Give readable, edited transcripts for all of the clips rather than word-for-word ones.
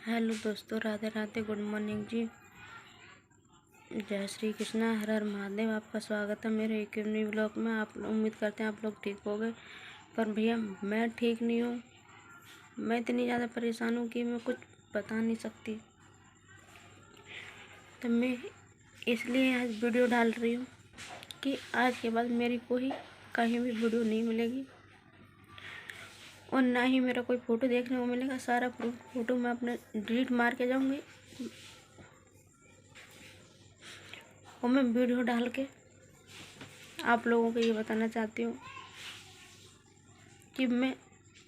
Hello दोस्तों, Radhe Radhe, good morning जी। जय श्री कृष्णा, हर हर महादेव। आपका स्वागत है मेरे एक न्यू ब्लॉग में। आप उम्मीद करते हैं आप लोग ठीक हो गए, पर भैया मैं ठीक नहीं हूँ। मैं इतनी ज़्यादा परेशान हूँ कि मैं कुछ बता नहीं सकती। तो मैं इसलिए आज वीडियो डाल रही हूँ कि आज के बाद मेरी कोई कहीं भी वीडियो नहीं मिलेगी और ना ही मेरा कोई फ़ोटो देखने को मिलेगा। सारा फ़ोटो मैं अपने डिलीट मार के जाऊँगी और मैं वीडियो डाल के आप लोगों को ये बताना चाहती हूँ कि मैं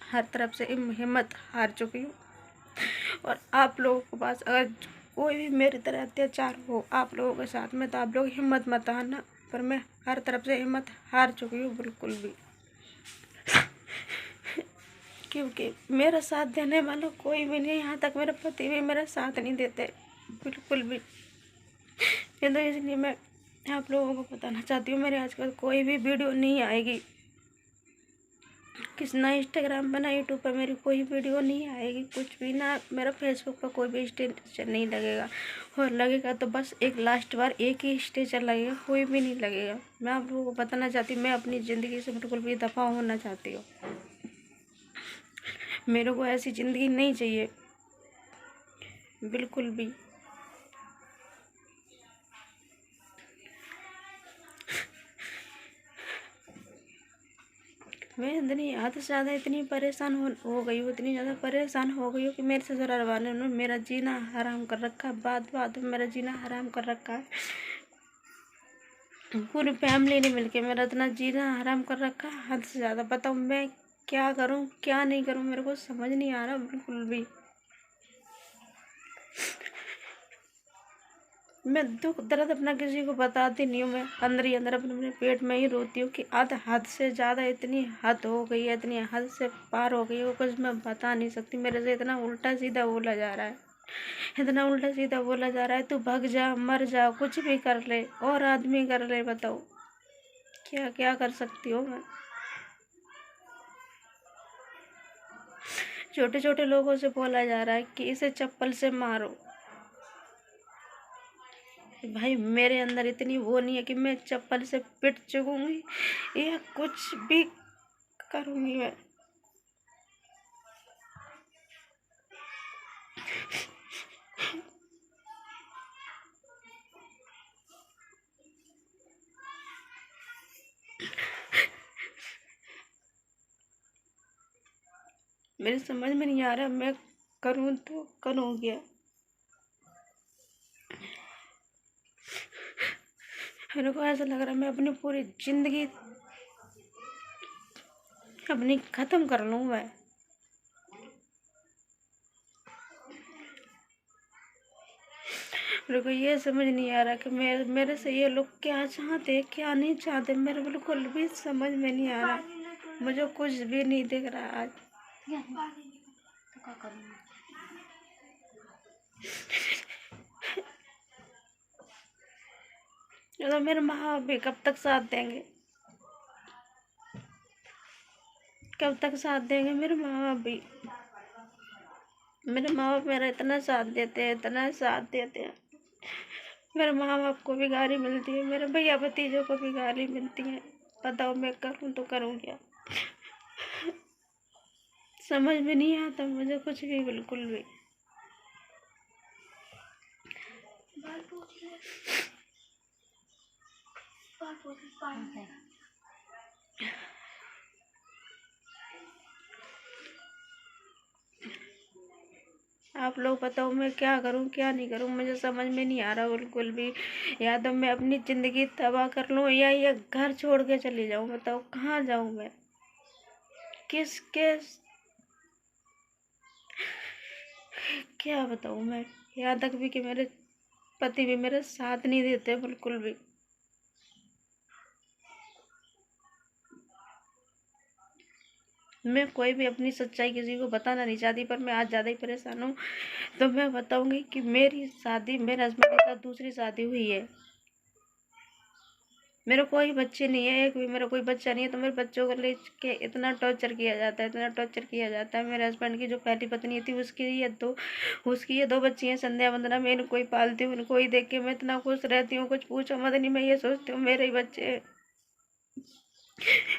हर तरफ से हिम्मत हार चुकी हूँ। और आप लोगों के पास अगर कोई भी मेरी तरह अत्याचार हो आप लोगों के साथ में, तो आप लोग हिम्मत मत हारना। पर मैं हर तरफ से हिम्मत हार चुकी हूँ बिल्कुल भी, क्योंकि मेरा साथ देने वाला कोई भी नहीं। यहाँ तक मेरे पति भी मेरा साथ नहीं देते बिल्कुल भी। ये तो इसलिए मैं आप लोगों को बताना चाहती हूँ, मेरे आजकल कोई भी वीडियो नहीं आएगी। किस ना इंस्टाग्राम पर ना यूट्यूब पर मेरी कोई वीडियो नहीं आएगी, कुछ भी ना। मेरा फेसबुक पर कोई भी स्टेटस नहीं लगेगा, और लगेगा तो बस एक लास्ट बार एक ही स्टेटस लगेगा, कोई भी नहीं लगेगा। मैं आप लोगों को बताना चाहती हूँ, मैं अपनी ज़िंदगी से बिल्कुल भी दफा होना चाहती हूँ। मेरे को ऐसी ज़िंदगी नहीं चाहिए बिल्कुल भी। मैं इतनी हद से ज़्यादा इतनी परेशान हो गई हूँ, इतनी ज़्यादा परेशान हो गई हूँ कि मेरे ससुराल वालों ने मेरा जीना हराम कर रखा है। बात बात में मेरा जीना हराम कर रखा है। पूरी फैमिली ने मिलके मेरा इतना जीना हराम कर रखा है, हद से ज़्यादा। बताओ मैं क्या करूँ क्या नहीं करूँ, मेरे को समझ नहीं आ रहा बिल्कुल भी। मैं दुख दर्द अपना किसी को बताती नहीं हूँ। मैं अंदर ही अंदर अपने पेट में ही रोती हूँ कि हद से ज़्यादा इतनी हद हो गई है, इतनी हद से पार हो गई है, कुछ मैं बता नहीं सकती। मेरे से इतना उल्टा सीधा बोला जा रहा है, इतना उल्टा सीधा बोला जा रहा है। तू भाग जा, मर जा, कुछ भी कर ले, और आदमी कर ले। बताओ क्या क्या कर सकती हूँ मैं। छोटे छोटे लोगों से बोला जा रहा है कि इसे चप्पल से मारो। भाई मेरे अंदर इतनी वो नहीं है कि मैं चप्पल से पिट चुकूंगी या कुछ भी करूंगी मैं। मेरी समझ में नहीं आ रहा मैं करूं तो करूं क्या। मेरे को ऐसा लग रहा है मैं अपनी पूरी जिंदगी अपनी खत्म कर लूं मैं। मेरे को ये समझ नहीं आ रहा कि मेरे से ये लोग क्या चाहते क्या नहीं चाहते। मेरे बिल्कुल भी समझ में नहीं आ रहा, मुझे कुछ भी नहीं दिख रहा आज। तो मेरे माँ बाप भी कब तक साथ देंगे, कब तक साथ देंगे मेरे माँ बाप भी। मेरे माँ बाप मेरा इतना साथ देते हैं, इतना साथ देते हैं। मेरे माँ बाप को भी गाली मिलती है, मेरे भैया भतीजों को भी गाली मिलती है। बताओ मैं करूँ तो करूँ क्या। समझ में नहीं आता मुझे कुछ भी बिल्कुल भी। आप लोग बताओ मैं क्या करूं क्या नहीं करूं, मुझे समझ में नहीं आ रहा बिल्कुल भी। या तो मैं अपनी ज़िंदगी तबाह कर लूं या ये घर छोड़ के चली जाऊं। बताओ कहाँ जाऊं मैं, किसके क्या बताऊं मैं। यहाँ तक भी कि मेरे पति भी मेरे साथ नहीं देते बिल्कुल भी। मैं कोई भी अपनी सच्चाई किसी को बताना नहीं चाहती, पर मैं आज ज़्यादा ही परेशान हूँ। तो मैं बताऊंगी कि मेरी शादी मेरे हस्बैंड के साथ दूसरी शादी हुई है। मेरे कोई बच्चे नहीं है, एक भी मेरा कोई बच्चा नहीं है, तो मेरे बच्चों को लेके इतना टॉर्चर किया जाता है, इतना टॉर्चर किया जाता है। मेरे हस्बैंड की जो पहली पत्नी थी उसकी ये दो बच्ची हैं, संध्या वंदना। मैं इनको ही पालती हूँ, इनको ही देख के मैं इतना खुश रहती हूँ, कुछ पूछो मत नहीं। मैं ये सोचती हूँ मेरे ही बच्चे हैं,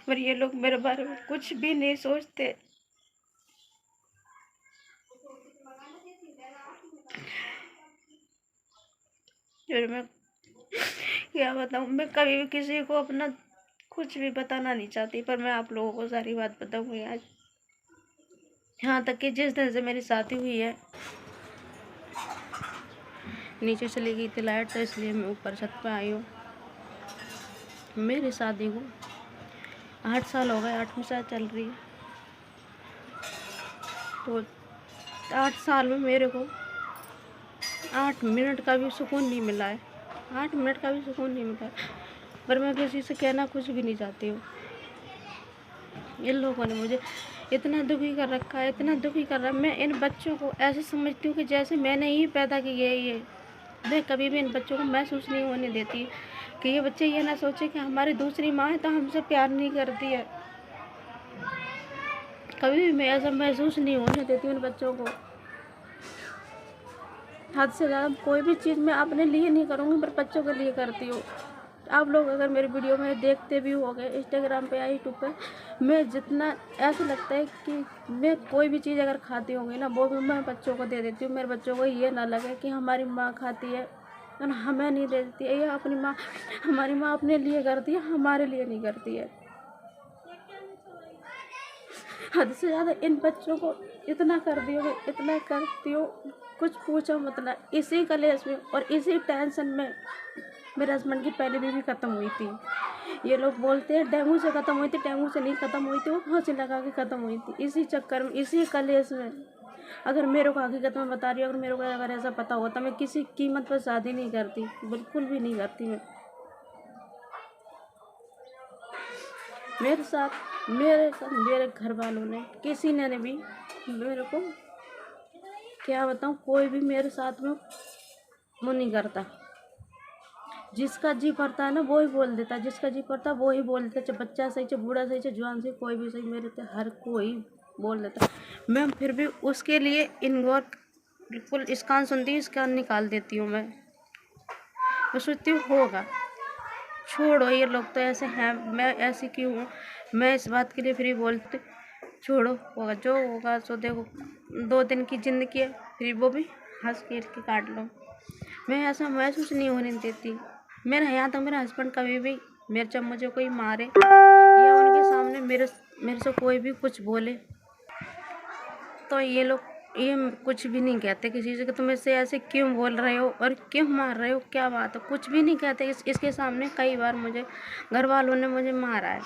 पर ये लोग मेरे बारे में कुछ भी नहीं सोचते। और मैं क्या बताऊँ, मैं कभी भी किसी को अपना कुछ भी बताना नहीं चाहती, पर मैं आप लोगों को सारी बात बताऊंगी आज। यहाँ तक कि जिस दिन से मेरी शादी हुई है, नीचे चली गई थी लाइट, तो इसलिए मैं ऊपर छत पे आई हूँ। मेरी शादी को 8 साल हो गए, 8वीं साल चल रही है। तो 8 साल में मेरे को 8 मिनट का भी सुकून नहीं मिला है, 8 मिनट का भी सुकून नहीं मिला है। पर मैं किसी से कहना कुछ भी नहीं चाहती हूँ। इन लोगों ने मुझे इतना दुखी कर रखा है, इतना दुखी कर रहा है। मैं इन बच्चों को ऐसे समझती हूँ कि जैसे मैंने ही पैदा किए ये। मैं कभी भी इन बच्चों को महसूस नहीं होने देती कि ये बच्चे ये ना सोचे कि हमारी दूसरी माँ है तो हमसे प्यार नहीं करती है। कभी भी मैं ऐसा महसूस नहीं होने देती इन बच्चों को। हद से ज़्यादा कोई भी चीज़ मैं अपने लिए नहीं करूँगी, पर बच्चों के लिए करती हूँ। आप लोग अगर मेरी वीडियो में देखते भी होंगे इंस्टाग्राम पे या यूट्यूब पे, मैं जितना ऐसा लगता है कि मैं कोई भी चीज़ अगर खाती होंगी ना, वो भी मैं बच्चों को दे देती हूँ। मेरे बच्चों को ये ना लगे कि हमारी माँ खाती है और हमें नहीं दे देती है, या अपनी माँ हमारी माँ अपने लिए करती है, हमारे लिए नहीं करती है। हद से ज़्यादा इन बच्चों को इतना कर दियो, इतना करती हो कुछ पूछो मतलब। इसी कलेश में और इसी टेंशन में मेरे हस्बैंड की पहले बीवी ख़त्म हुई थी। ये लोग बोलते हैं डेंगू से ख़त्म हुई थी, डेंगू से नहीं ख़त्म हुई थी, वो फांसी लगा के ख़त्म हुई थी। इसी चक्कर में, इसी कलेश में। अगर मेरे को हकीकत में बता रही हूँ, अगर मेरे को अगर ऐसा पता होता, मैं किसी कीमत पर शादी नहीं करती, बिल्कुल भी नहीं करती। मैं मेरे घर वालों ने, किसी ने भी मेरे को क्या बताऊँ, कोई भी मेरे साथ में वो नहीं करता। जिसका जी पड़ता है ना वो ही बोल देता है, जिसका जी पड़ता है वो ही बोल देता है, चाहे बच्चा सही, चाहे बूढ़ा सही, चाहे जवान सही, कोई भी सही, मेरे तो हर कोई बोल देता है। मैं फिर भी उसके लिए इनगौर बिल्कुल इस कान सुनती हूँ, इस कान निकाल देती हूँ। मैं सोचती हूँ होगा, छोड़ो, ये लोग तो ऐसे हैं, मैं ऐसी क्यों हूँ। मैं इस बात के लिए फिर बोलती छोड़ो, होगा जो होगा सो देखो, 2 दिन की ज़िंदगी है, फिर वो भी हंस खेल के काट लो। मैं ऐसा महसूस नहीं होने देती। मेरा यहाँ तक मेरा हस्बैंड कभी भी मेरे जब मुझे कोई मारे या उनके सामने मेरे से कोई भी कुछ बोले, तो ये लोग ये कुछ भी नहीं कहते किसी से कि तुम इससे ऐसे क्यों बोल रहे हो और क्यों मार रहे हो, क्या बात है, कुछ भी नहीं कहते। इसके सामने कई बार मुझे घर वालों ने मुझे मारा है,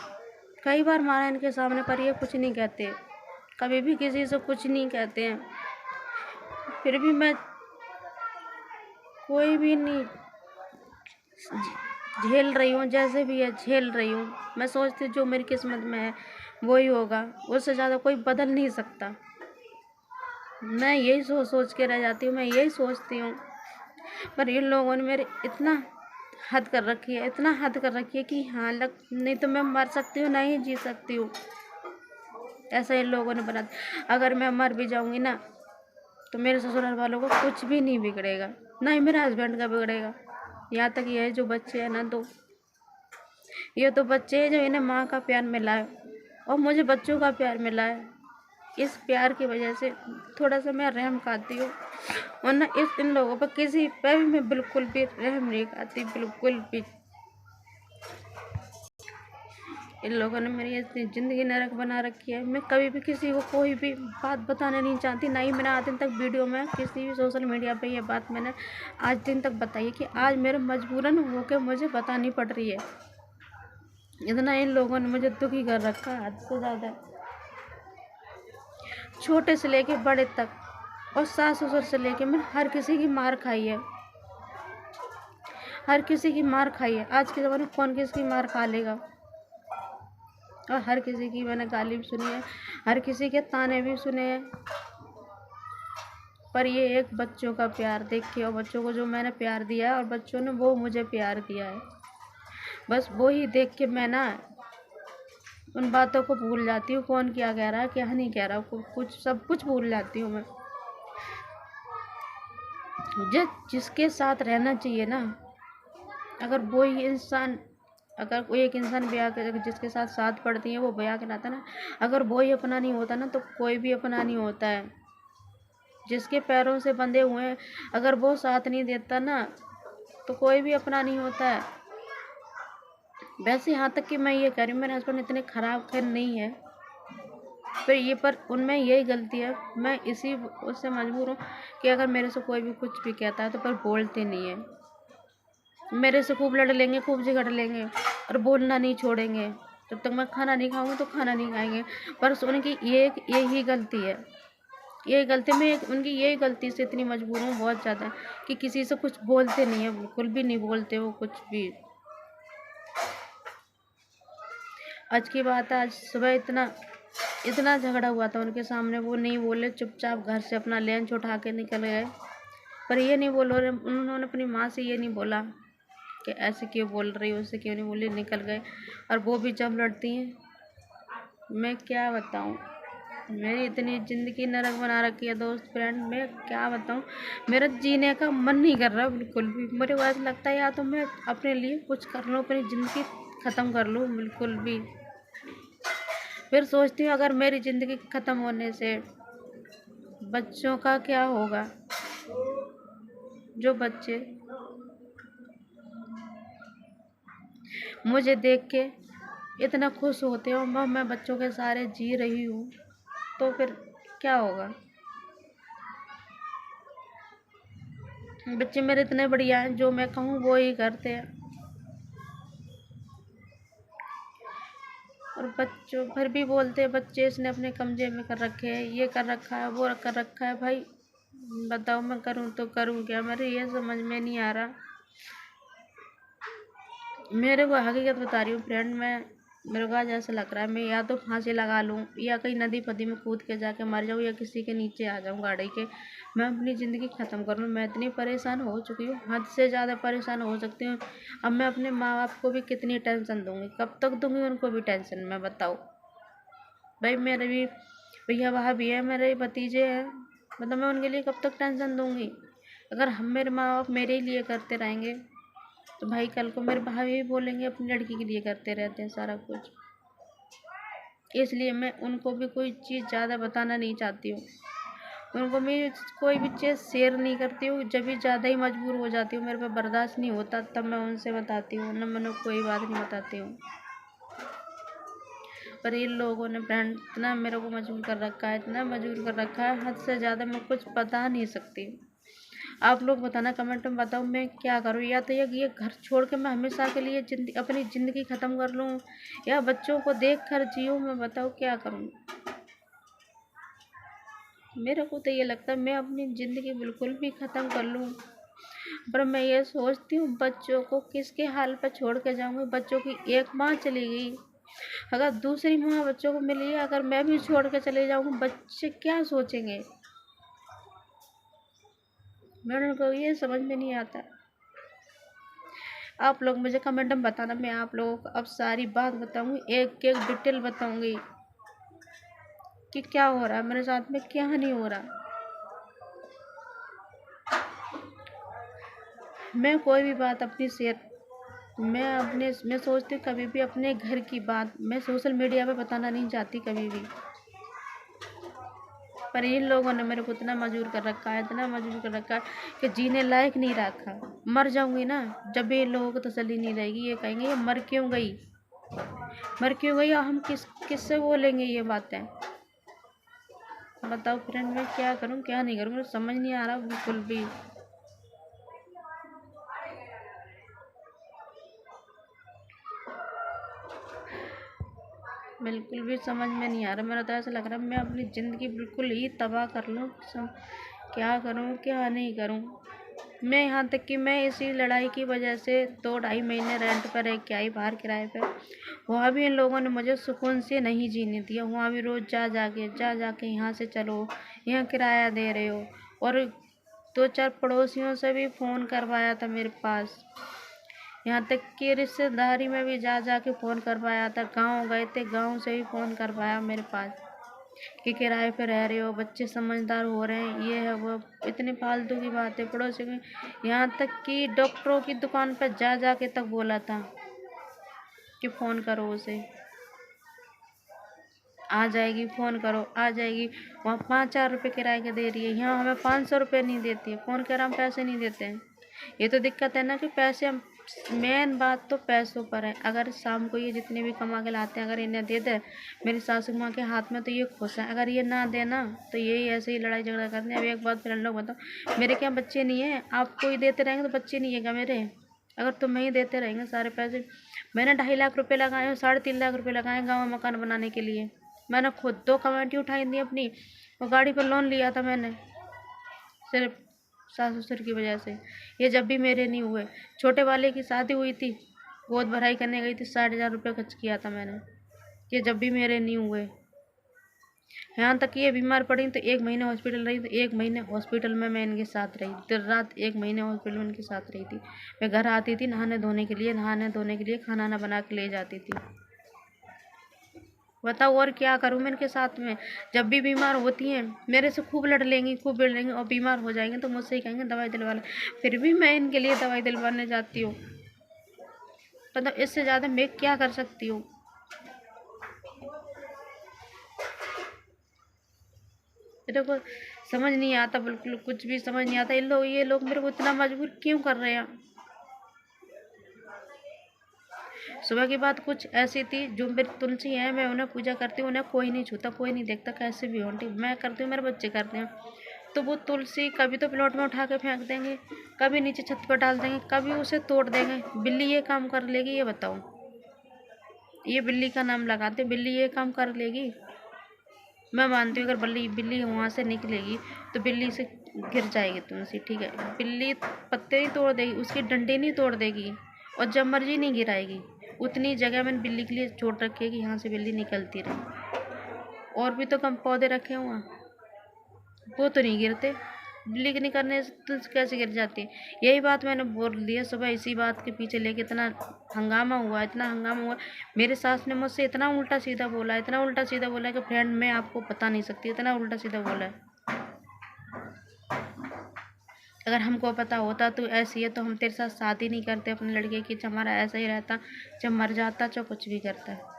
कई बार मारा है इनके सामने, पर ये कुछ नहीं कहते, कभी भी किसी से कुछ नहीं कहते हैं। फिर भी मैं कोई भी नहीं झेल रही हूँ, जैसे भी है झेल रही हूँ। मैं सोचती हूँ जो मेरी किस्मत में है वही होगा, उससे ज़्यादा कोई बदल नहीं सकता। मैं यही सोच के रह जाती हूँ, मैं यही सोचती हूँ। पर इन लोगों ने मेरे इतना हद कर रखी है, इतना हद कर रखी है कि हाँ नहीं तो मैं मर सकती हूँ, नहीं जी सकती हूँ, ऐसा इन लोगों ने बना दिया। अगर मैं मर भी जाऊँगी ना, तो मेरे ससुराल वालों को कुछ भी नहीं बिगड़ेगा, ना ही मेरे हस्बैंड का बिगड़ेगा। यहाँ तक ये है जो बच्चे हैं ना, तो ये तो बच्चे हैं जो इन्हें माँ का प्यार मिला है और मुझे बच्चों का प्यार मिला है। इस प्यार की वजह से थोड़ा सा मैं रहम खाती हूँ, वरना इन लोगों पर किसी पर भी मैं बिल्कुल भी रहम नहीं खाती, बिल्कुल भी। इन लोगों ने मेरी इतनी ज़िंदगी नरक बना रखी है। मैं कभी भी किसी को कोई भी बात बताना नहीं चाहती, ना ही मैंने आज दिन तक वीडियो में किसी भी सोशल मीडिया पे ये बात मैंने आज दिन तक बताई है कि आज मेरे मजबूरन होकर मुझे बतानी पड़ रही है। इतना इन लोगों ने मुझे दुखी कर रखा है हद से ज़्यादा, छोटे से लेके बड़े तक, और सास ससुर से लेके मैंने हर किसी की मार खाई है, हर किसी की मार खाई है। आज के ज़माने में कौन किसकी मार खा लेगा, और हर किसी की मैंने गाली भी सुनी है, हर किसी के ताने भी सुने हैं। पर ये एक बच्चों का प्यार देख के, और बच्चों को जो मैंने प्यार दिया है और बच्चों ने वो मुझे प्यार दिया है, बस वो ही देख के मैं ना उन बातों को भूल जाती हूँ, कौन क्या कह रहा है क्या नहीं कह रहा, कुछ सब कुछ भूल जाती हूँ मैं। जिसके साथ रहना चाहिए ना, अगर वो ही इंसान, अगर कोई एक इंसान ब्याह कर जिसके साथ साथ पढ़ती है वो ब्याह कहलाता ना, अगर वो ही अपना नहीं होता ना तो कोई भी अपना नहीं होता है। जिसके पैरों से बंधे हुए हैं, अगर वो साथ नहीं देता ना तो कोई भी अपना नहीं होता है। वैसे यहाँ तक कि मैं ये कह रही हूँ मेरे हस्बैंड इतने खराब खैर नहीं है, पर उनमें यही गलती है, मैं इसी उससे मजबूर हूँ कि अगर मेरे से कोई भी कुछ भी कहता है तो पर बोलते नहीं है। मेरे से खूब लड़ लेंगे, खूब झगड़ लेंगे और बोलना नहीं छोड़ेंगे। जब तक मैं खाना नहीं खाऊंगी तो खाना नहीं खाएंगे। पर उनकी यही गलती है, यही गलती, मैं उनकी यही गलती से इतनी मजबूर हूँ बहुत ज़्यादा कि किसी से कुछ बोलते नहीं है, बिल्कुल भी नहीं बोलते वो कुछ भी। आज की बात है, आज सुबह इतना झगड़ा हुआ था उनके सामने, वो नहीं बोले, चुपचाप घर से अपना लंच उठा के निकल गए। पर ये नहीं बोलो, उन्होंने अपनी माँ से ये नहीं बोला कि ऐसे क्यों बोल रही हो, उससे क्यों नहीं बोली, निकल गए। और वो भी जब लड़ती हैं, मैं क्या बताऊँ, मेरी इतनी ज़िंदगी नरक बना रखी है दोस्त फ्रेंड, मैं क्या बताऊँ। मेरा जीने का मन नहीं कर रहा बिल्कुल भी। मेरे को ऐसा लगता है या तो मैं अपने लिए कुछ कर लूँ, अपनी ज़िंदगी ख़त्म कर लूँ बिल्कुल भी। फिर सोचती हूँ अगर मेरी ज़िंदगी ख़त्म होने से बच्चों का क्या होगा, जो बच्चे मुझे देख के इतना खुश होते हो, मैं बच्चों के सारे जी रही हूँ, तो फिर क्या होगा। बच्चे मेरे इतने बढ़िया हैं, जो मैं कहूँ वो ही करते हैं। और बच्चों फिर भी बोलते हैं बच्चे इसने अपने कमजे में कर रखे हैं, ये कर रखा है, वो कर रखा है। भाई बताओ मैं करूँ तो करूँ क्या, मेरे ये समझ में नहीं आ रहा। मेरे को हकीकत बता रही हूँ फ्रेंड, मेरे को आज ऐसा लग रहा है मैं या तो फांसी लगा लूँ या कहीं नदी पदी में कूद के जाके मर जाऊँ या किसी के नीचे आ जाऊँ गाड़ी के, मैं अपनी ज़िंदगी ख़त्म कर लूँ। मैं इतनी परेशान हो चुकी हूँ, हद से ज़्यादा परेशान हो सकती हूँ। अब मैं अपने माँ बाप को भी कितनी टेंशन दूँगी, कब तक दूँगी उनको भी टेंशन, मैं बताओ। भाई मेरे भी भैया भाभी है, मेरे भतीजे हैं, मतलब मैं उनके लिए कब तक टेंशन दूँगी। अगर हम मेरे माँ बाप मेरे ही लिए करते रहेंगे तो भाई कल को मेरे भाभी भी बोलेंगे अपनी लड़की के लिए करते रहते हैं सारा कुछ। इसलिए मैं उनको भी कोई चीज़ ज़्यादा बताना नहीं चाहती हूँ, उनको मैं कोई भी चीज़ शेयर नहीं करती हूँ। जब भी ज़्यादा ही मजबूर हो जाती हूँ, मेरे पे बर्दाश्त नहीं होता, तब मैं उनसे बताती हूँ, ना मैंने कोई बात नहीं बताती हूँ। पर इन लोगों ने फ्रेंड इतना मेरे को मजबूर कर रखा है, इतना मजबूर कर रखा है, हद से ज़्यादा मैं कुछ बता नहीं सकती। आप लोग बताना कमेंट में, बताओ मैं क्या करूँ। या तो ये घर छोड़ के मैं हमेशा के लिए अपनी ज़िंदगी ख़त्म कर लूँ या बच्चों को देख कर जीऊँ, मैं बताओ क्या करूँ। मेरे को तो ये लगता है मैं अपनी ज़िंदगी बिल्कुल भी ख़त्म कर लूँ। पर मैं ये सोचती हूँ बच्चों को किसके हाल पर छोड़ के जाऊँगी। बच्चों की एक माँ चली गई, अगर दूसरी माँ बच्चों को मिली है, अगर मैं भी छोड़ के चले जाऊँगी बच्चे क्या सोचेंगे, मेरे को ये समझ में नहीं आता। आप लोग मुझे कमेंट में बताना, मैं आप लोगों को अब सारी बात बताऊंगी, एक एक डिटेल बताऊंगी कि क्या हो रहा है मेरे साथ में, क्या नहीं हो रहा। मैं कोई भी बात अपनी शेयर, मैं सोचती हूँ कभी भी अपने घर की बात मैं सोशल मीडिया पे बताना नहीं चाहती कभी भी। पर इन लोगों ने मेरे को इतना मजबूर कर रखा है, इतना मजबूर कर रखा है कि जीने लायक नहीं रखा। मर जाऊंगी ना, जब भी इन लोगों को तसल्ली नहीं रहेगी, ये कहेंगे ये मर क्यों गई, मर क्यों गई, और हम किससे बोलेंगे ये बातें। बताओ फ्रेंड मैं क्या करूं क्या नहीं करूं, मुझे समझ नहीं आ रहा बिल्कुल भी। बिल्कुल भी समझ में नहीं आ रहा, मेरा तो ऐसा लग रहा है मैं अपनी ज़िंदगी बिल्कुल ही तबाह कर लूँ। क्या करूँ क्या नहीं करूँ। मैं यहाँ तक कि मैं इसी लड़ाई की वजह से 2-2.5 महीने रेंट पर रह के आई, बाहर किराए पे। वहाँ भी इन लोगों ने मुझे सुकून से नहीं जीने दिया, वहाँ भी रोज़ जा जाके यहाँ से चलो, यहाँ किराया दे रहे हो। और 2-4 पड़ोसियों से भी फ़ोन करवाया था मेरे पास यहाँ तक कि रिश्तेदारी में भी जा जा के फ़ोन कर पाया था, गाँव गए थे, गाँव से भी फ़ोन कर पाया मेरे पास कि किराए पे रह रहे हो, बच्चे समझदार हो रहे हैं, ये है वो, इतनी फालतू की बातें पड़ोसी में। यहाँ तक कि डॉक्टरों की दुकान पर जा जा के तक बोला था कि फ़ोन करो उसे, आ जाएगी, फ़ोन करो आ जाएगी। वहाँ 5-4 रुपये किराए के दे रही है, यहाँ हमें 500 रुपये नहीं देती है। फ़ोन कर हम पैसे नहीं देते हैं। ये तो दिक्कत है ना कि पैसे हम, मेन बात तो पैसों पर है। अगर शाम को ये जितने भी कमा के लाते हैं अगर इन्हें दे दे मेरी सासू माँ के हाथ में तो ये खुश है, अगर ये ना देना तो यही ऐसे ही लड़ाई झगड़ा करते हैं। अब एक बात फिर लोग बताओ, मेरे क्या बच्चे नहीं है? आपको ही देते रहेंगे तो बच्चे नहीं है क्या मेरे? अगर तुम्हें ही देते रहेंगे सारे पैसे। मैंने 2.5 लाख रुपये लगाए और 3.5 लाख रुपये लगाए गाँव में मकान बनाने के लिए। मैंने खुद 2 कमेटी उठाई थी अपनी, और गाड़ी पर लोन लिया था मैंने सिर्फ सास ससुर की वजह से। ये जब भी मेरे नहीं हुए। छोटे वाले की शादी हुई थी, गोद भराई करने गई थी, 60,000 रुपये खर्च किया था मैंने। ये जब भी मेरे नहीं हुए। यहाँ तक ये बीमार पड़ी तो 1 महीने हॉस्पिटल रही, तो 1 महीने हॉस्पिटल में मैं इनके साथ रही, दिन रात 1 महीने हॉस्पिटल में इनके साथ रही थी। मैं घर आती थी नहाने धोने के लिए, खाना ना बना के ले जाती थी। बताओ और क्या करूँ मैं इनके साथ में? जब भी बीमार होती हैं मेरे से खूब लड़ लेंगी, खूब लड़ लेंगी, और बीमार हो जाएंगे तो मुझसे ही कहेंगे दवाई दिलवा ले। फिर भी मैं इनके लिए दवाई दिलवाने जाती हूँ। मतलब इससे ज़्यादा मैं क्या कर सकती हूँ? मेरे को समझ नहीं आता, बिल्कुल कुछ भी समझ नहीं आता। ये लोग मेरे को इतना मजबूर क्यों कर रहे हैं? सुबह की बात कुछ ऐसी थी, जो मेरी तुलसी है मैं उन्हें पूजा करती हूँ, उन्हें कोई नहीं छूता, कोई नहीं देखता, कैसे भी हो ठीक, मैं करती हूँ, मेरे बच्चे करते हैं। तो वो तुलसी कभी तो प्लॉट में उठा के फेंक देंगे, कभी नीचे छत पर डाल देंगे, कभी उसे तोड़ देंगे। बिल्ली ये काम कर लेगी? ये बताओ, ये बिल्ली का नाम लगाते, बिल्ली ये काम कर लेगी? मैं मानती हूँ अगर बिल्ली वहाँ से निकलेगी तो बिल्ली से गिर जाएगी तुलसी, ठीक है। बिल्ली पत्ते नहीं तोड़ देगी, उसकी डंडी नहीं तोड़ देगी, और जब मर्जी नहीं गिराएगी। उतनी जगह मैंने बिल्ली के लिए छोड़ रखी है कि यहाँ से बिल्ली निकलती रहे। और भी तो कम पौधे रखे हुए हैं, वो तो नहीं गिरते। बिल्ली के निकलने से तुलसी कैसे गिर जाती है? यही बात मैंने बोल दिया सुबह, इसी बात के पीछे लेके इतना हंगामा हुआ, इतना हंगामा हुआ। मेरे सास ने मुझसे इतना उल्टा सीधा बोला, इतना उल्टा सीधा बोला कि फ्रेंड मैं आपको बता नहीं सकती, इतना उल्टा सीधा बोला है। अगर हमको पता होता तो ऐसी है तो हम तेरे साथ शादी नहीं करते अपने लड़के की, हमारा ऐसा ही रहता, जब मर जाता चाहे कुछ भी करता है।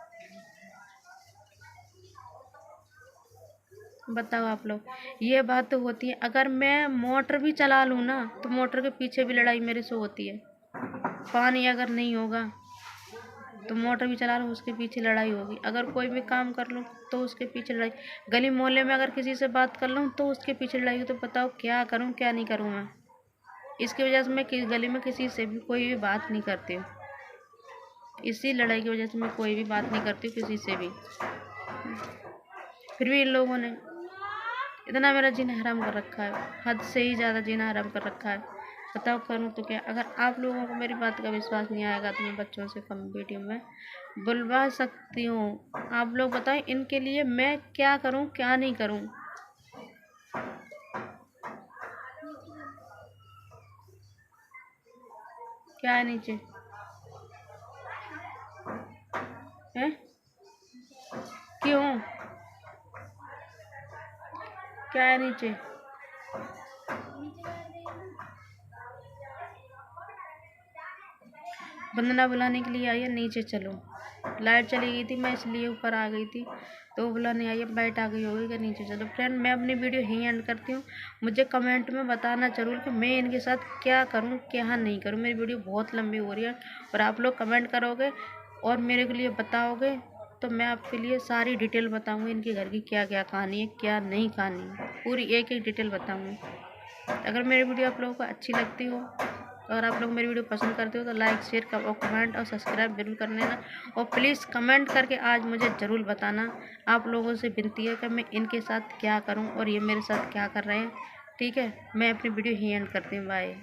बताओ आप लोग, ये बात तो होती है। अगर मैं मोटर भी चला लूँ ना तो मोटर के पीछे भी लड़ाई मेरे से होती है। पानी अगर नहीं होगा तो मोटर भी चला लूँ, उसके पीछे लड़ाई होगी। अगर कोई भी काम कर लूँ तो उसके पीछे लड़ाई। गली मोहल्ले में अगर किसी से बात कर लूँ तो उसके पीछे लड़ाई हो। तो बताओ क्या करूँ क्या नहीं करूँ मैं? इसकी वजह से मैं गली में किसी से भी कोई भी बात नहीं करती हूँ। इसी लड़ाई की वजह से मैं कोई भी बात नहीं करती हूँ किसी से भी। फिर भी इन लोगों ने इतना मेरा जीना हराम कर रखा है, हद से ही ज़्यादा जीना हराम कर रखा है। बताओ करूँ तो क्या? अगर आप लोगों को मेरी बात का विश्वास नहीं आएगा तो मैं बच्चों से कम वीडियो में बुलवा सकती हूँ। आप लोग बताएं इनके लिए मैं क्या करूँ क्या नहीं करूँ? क्या है नीचे है? क्यों? क्या है नीचे? वंदना बुलाने के लिए आई है, नीचे चलो। लाइट चली गई थी, मैं इसलिए ऊपर आ गई थी, तो वो बुलाने आई है, लाइट आ गई होगी कि नीचे चलो। फ्रेंड मैं अपनी वीडियो यहीं एंड करती हूँ। मुझे कमेंट में बताना ज़रूर कि मैं इनके साथ क्या करूँ क्या नहीं करूँ। मेरी वीडियो बहुत लंबी हो रही है, और आप लोग कमेंट करोगे और मेरे के लिए बताओगे तो मैं आपके लिए सारी डिटेल बताऊँगी, इनके घर की क्या क्या कहानी है क्या नहीं कहानी है, पूरी एक एक डिटेल बताऊँगी। अगर मेरी वीडियो आप लोगों को अच्छी लगती हो, अगर आप लोग मेरी वीडियो पसंद करते हो तो लाइक शेयर और कमेंट और सब्सक्राइब जरूर कर लेना। और प्लीज़ कमेंट करके आज मुझे ज़रूर बताना। आप लोगों से विनती है कि मैं इनके साथ क्या करूं और ये मेरे साथ क्या कर रहे हैं। ठीक है, मैं अपनी वीडियो यहीं एंड करती हूँ। बाय।